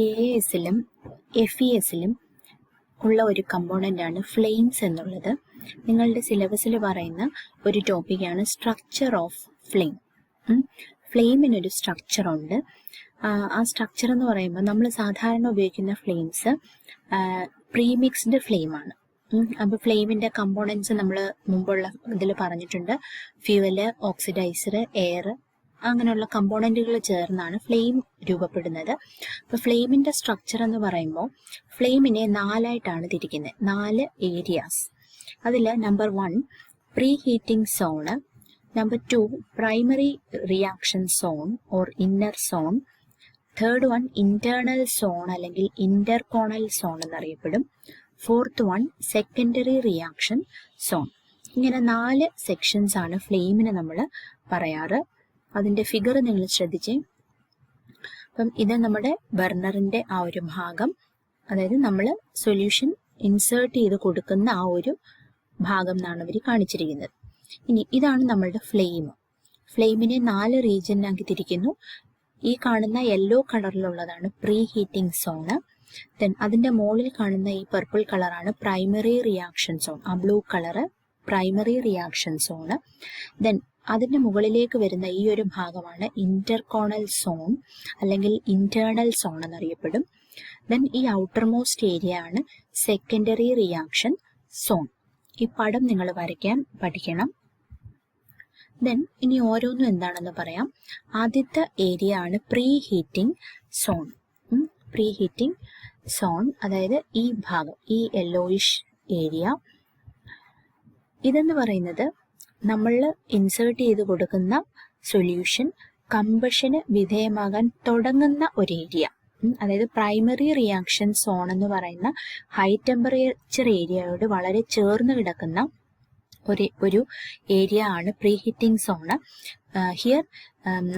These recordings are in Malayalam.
AASലും FESലും ഉള്ള ഒരു കമ്പോണൻ്റാണ് ഫ്ലെയിംസ് എന്നുള്ളത്. നിങ്ങളുടെ സിലബസിൽ പറയുന്ന ഒരു ടോപ്പിക്കാണ് സ്ട്രക്ചർ ഓഫ് ഫ്ലെയിം. ഫ്ലെയിമിനൊരു സ്ട്രക്ചറുണ്ട്. ആ സ്ട്രക്ചർ എന്ന് പറയുമ്പോൾ നമ്മൾ സാധാരണ ഉപയോഗിക്കുന്ന ഫ്ലെയിംസ് പ്രീമിക്സ്ഡ് ഫ്ലെയിമാണ്. അപ്പോൾ ഫ്ലെയിമിൻ്റെ കമ്പോണൻസ് നമ്മൾ മുമ്പുള്ള ഇതിൽ പറഞ്ഞിട്ടുണ്ട്. ഫ്യൂവല്, ഓക്സിഡൈസർ, എയർ, അങ്ങനെയുള്ള കമ്പോണൻറ്റുകൾ ചേർന്നാണ് ഫ്ലെയിം രൂപപ്പെടുന്നത്. അപ്പോൾ ഫ്ലെയിമിൻ്റെ സ്ട്രക്ചർ എന്ന് പറയുമ്പോൾ ഫ്ലെയിമിനെ 4ആയിട്ടാണ് തിരിക്കുന്നത്, 4 ഏരിയാസ്. അതിൽ number 1 pre heating zone, number 2 primary reaction zone or inner zone, third one internal zone അല്ലെങ്കിൽ ഇന്റർകോണൽ സോൺ എന്നറിയപ്പെടും, fourth one secondary reaction zone. ഇങ്ങനെ 4 സെക്ഷൻസ് ആണ് ഫ്ലെയിമിന് നമ്മൾ പറയാറ്. അതിൻ്റെ ഫിഗർ നിങ്ങൾ ശ്രദ്ധിച്ചേ. അപ്പം ഇത് നമ്മുടെ ബർണറിൻ്റെ ആ ഒരു ഭാഗം, അതായത് നമ്മൾ സൊല്യൂഷൻ ഇൻസേർട്ട് ചെയ്ത് കൊടുക്കുന്ന ആ ഒരു ഭാഗം എന്നാണ് അവർ കാണിച്ചിരിക്കുന്നത്. ഇനി ഇതാണ് നമ്മളുടെ ഫ്ലെയിം. ഫ്ലെയിമിനെ 4 റീജിയനാക്കി തിരിക്കുന്നു. ഈ കാണുന്ന യെല്ലോ കളറിലുള്ളതാണ് പ്രീ ഹീറ്റിംഗ് സോണ്. ദെൻ അതിൻ്റെ മുകളിൽ കാണുന്ന ഈ പർപ്പിൾ കളറാണ് പ്രൈമറി റിയാക്ഷൻ സോൺ. ആ blue colour primary reaction zone. Then അതിൻ്റെ മുകളിലേക്ക് വരുന്ന ഈ ഒരു ഭാഗമാണ് ഇന്റർകോണൽ സോൺ അല്ലെങ്കിൽ ഇന്റേണൽ സോൺ എന്നറിയപ്പെടും. ദെൻ ഈ ഔട്ടർ മോസ്റ്റ് ഏരിയ ആണ് സെക്കൻഡറി റിയാക്ഷൻ സോൺ. ഈ പടം നിങ്ങൾ വരയ്ക്കാൻ പഠിക്കണം. ദെൻ ഇനി ഓരോന്നും എന്താണെന്ന് പറയാം. ആദ്യത്തെ ഏരിയ ആണ് pre heating zone. Pre heating zone അതായത് ഈ ഭാഗം, ഈ യെല്ലോയിഷ് ഏരിയ. ഇതെന്ന് പറയുന്നത് നമ്മൾ ഇൻസേർട്ട് ചെയ്ത് കൊടുക്കുന്ന സൊല്യൂഷൻ കമ്പഷന് വിധേയമാകാൻ തുടങ്ങുന്ന ഒരു ഏരിയ. അതായത് പ്രൈമറി റിയാക്ഷൻ സോൺ എന്ന് ഹൈ ടെമ്പറേച്ചർ ഏരിയയോട് വളരെ ചേർന്ന് കിടക്കുന്ന ഒരു ഏരിയ ആണ് പ്രീ ഹീറ്റിംഗ് സോണ്. ഹിയർ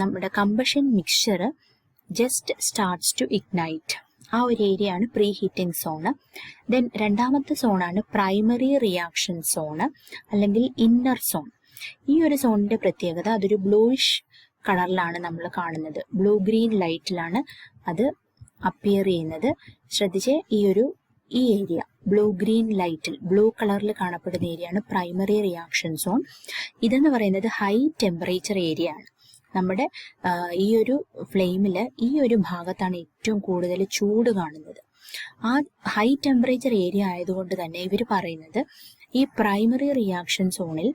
നമ്മുടെ combustion mixture just starts to ignite. ആ ഒരു ഏരിയ ആണ് പ്രീ ഹീറ്റിംഗ് സോണ്. ദെൻ രണ്ടാമത്തെ സോണാണ് പ്രൈമറി റിയാക്ഷൻ സോണ് അല്ലെങ്കിൽ ഇന്നർ സോൺ. ഈ ഒരു സോണിന്റെ പ്രത്യേകത അതൊരു ബ്ലൂയിഷ് കളറിലാണ് നമ്മൾ കാണുന്നത്. ബ്ലൂ ഗ്രീൻ ലൈറ്റിലാണ് അത് അപ്പിയർ ചെയ്യുന്നത്. ശ്രദ്ധിച്ച്, ഈ ഏരിയ ബ്ലൂ ഗ്രീൻ ലൈറ്റിൽ ബ്ലൂ കളറിൽ കാണപ്പെടുന്ന ഏരിയ ആണ് പ്രൈമറി റിയാക്ഷൻ സോൺ. ഇതെന്ന് പറയുന്നത് ഹൈ ടെമ്പറേച്ചർ ഏരിയ ആണ്. നമ്മുടെ ഈ ഒരു ഫ്ലെയിമിൽ ഈ ഒരു ഭാഗത്താണ് ഏറ്റവും കൂടുതൽ ചൂട് കാണുന്നത്. ആ ഹൈ ടെമ്പറേച്ചർ ഏരിയ ആയതുകൊണ്ട് തന്നെ ഇവർ പറയുന്നത് ഈ പ്രൈമറി റിയാക്ഷൻ സോണിൽ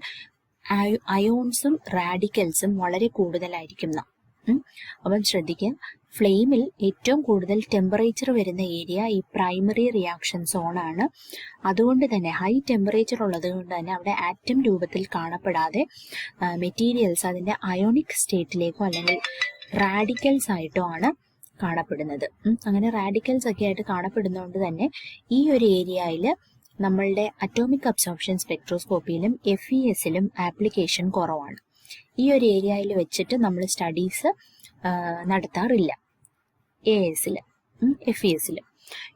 അയോൺസും റാഡിക്കൽസും വളരെ കൂടുതലായിരിക്കും. അപ്പം ശ്രദ്ധിക്കുക, ഫ്ലെയിമിൽ ഏറ്റവും കൂടുതൽ ടെമ്പറേച്ചർ വരുന്ന ഏരിയ ഈ പ്രൈമറി റിയാക്ഷൻ സോണാണ്. അതുകൊണ്ട് തന്നെ ഹൈ ടെമ്പറേച്ചർ ഉള്ളത് കൊണ്ട് തന്നെ അവിടെ ആറ്റം രൂപത്തിൽ കാണപ്പെടാതെ മെറ്റീരിയൽസ് അതിൻ്റെ അയോണിക് സ്റ്റേറ്റിലേക്കോ അല്ലെങ്കിൽ റാഡിക്കൽസ് ആയിട്ടോ ആണ് കാണപ്പെടുന്നത്. അങ്ങനെ റാഡിക്കൽസ് ഒക്കെ ആയിട്ട് കാണപ്പെടുന്നതുകൊണ്ട് തന്നെ ഈ ഒരു ഏരിയയിൽ നമ്മളുടെ അറ്റോമിക് അബ്സോർപ്ഷൻ സ്പെക്ട്രോസ്കോപ്പിയിലും FESലും ആപ്ലിക്കേഷൻ കുറവാണ്. ഈ ഒരു ഏരിയയിൽ വെച്ചിട്ട് നമ്മൾ സ്റ്റഡീസ് നടത്താറില്ല AASൽ FESൽ.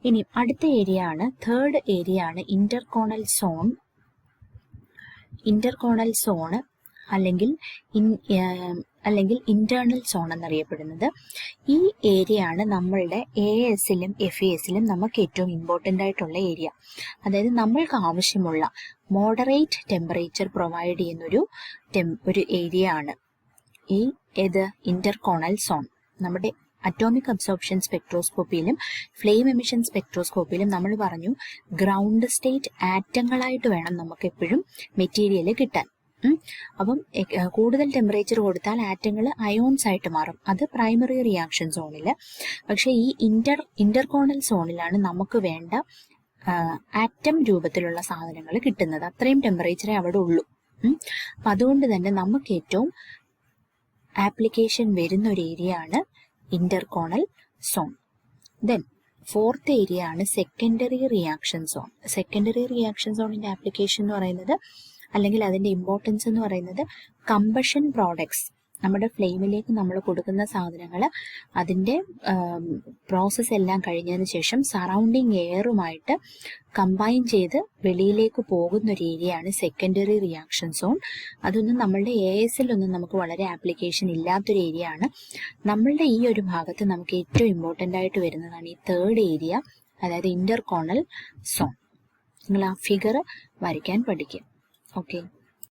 ഇനി അടുത്ത ഏരിയ ആണ്, തേർഡ് ഏരിയ ആണ് ഇന്റർകോണൽ സോൺ. ഇന്റർകോണൽ സോണ് അല്ലെങ്കിൽ ഇന്റേണൽ സോൺ എന്നറിയപ്പെടുന്നത്. ഈ ഏരിയ ആണ് നമ്മളുടെ AASലും FESലും നമുക്ക് ഏറ്റവും ഇമ്പോർട്ടൻ്റ് ആയിട്ടുള്ള ഏരിയ. അതായത് നമ്മൾക്ക് ആവശ്യമുള്ള മോഡറേറ്റ് ടെമ്പറേച്ചർ പ്രൊവൈഡ് ചെയ്യുന്നൊരു ഏരിയ ആണ് ഈ ഇന്റർകോണൽ സോൺ. നമ്മുടെ അറ്റോമിക് അബ്സോർപ്ഷൻ സ്പെക്ട്രോസ്കോപ്പിയിലും ഫ്ലെയിം എമിഷൻ സ്പെക്ട്രോസ്കോപ്പിയിലും നമ്മൾ പറഞ്ഞു ഗ്രൗണ്ട് സ്റ്റേറ്റ് ആറ്റങ്ങളായിട്ട് വേണം നമുക്ക് എപ്പോഴും മെറ്റീരിയൽ കിട്ടാൻ. അപ്പം കൂടുതൽ ടെമ്പറേച്ചർ കൊടുത്താൽ ആറ്റങ്ങൾ അയോൺസ് ആയിട്ട് മാറും. അത് പ്രൈമറി റിയാക്ഷൻ സോണിൽ. പക്ഷേ ഈ ഇന്റർകോണൽ സോണിലാണ് നമുക്ക് വേണ്ട ആറ്റം രൂപത്തിലുള്ള സാധനങ്ങൾ കിട്ടുന്നത്. അത്രയും ടെമ്പറേച്ചറേ അവിടെ ഉള്ളൂ. അപ്പം അതുകൊണ്ട് തന്നെ നമുക്ക് ഏറ്റവും ആപ്ലിക്കേഷൻ വരുന്ന ഒരു ഏരിയ ആണ് ഇന്റർകോണൽ സോൺ. ദെൻ ഫോർത്ത് ഏരിയ ആണ് secondary reaction zone. Secondary reaction സോണിന്റെ ആപ്ലിക്കേഷൻ എന്ന് പറയുന്നത് അല്ലെങ്കിൽ അതിന്റെ ഇമ്പോർട്ടൻസ് എന്ന് പറയുന്നത് കമ്പഷൻ പ്രോഡക്ട്സ് നമ്മുടെ ഫ്ലെയിമിലേക്ക് നമ്മൾ കൊടുക്കുന്ന സാധനങ്ങൾ അതിൻ്റെ പ്രോസസ്സ് എല്ലാം കഴിഞ്ഞതിന് ശേഷം സറൗണ്ടിങ് എയറുമായിട്ട് കമ്പൈൻ ചെയ്ത് വെളിയിലേക്ക് പോകുന്ന ഒരു ഏരിയയാണ് സെക്കൻഡറി റിയാക്ഷൻ സോൺ. അതൊന്നും നമ്മളുടെ ASLൊന്നും നമുക്ക് വളരെ ആപ്ലിക്കേഷൻ ഇല്ലാത്തൊരു ഏരിയ ആണ്. നമ്മളുടെ ഈ ഒരു ഭാഗത്ത് നമുക്ക് ഏറ്റവും ഇമ്പോർട്ടൻ്റ് ആയിട്ട് വരുന്നതാണ് ഈ തേർഡ് ഏരിയ, അതായത് ഇന്റർകോണൽ സോൺ. നിങ്ങൾ ആ ഫിഗർ വരയ്ക്കാൻ പഠിക്കുക. ഓക്കെ.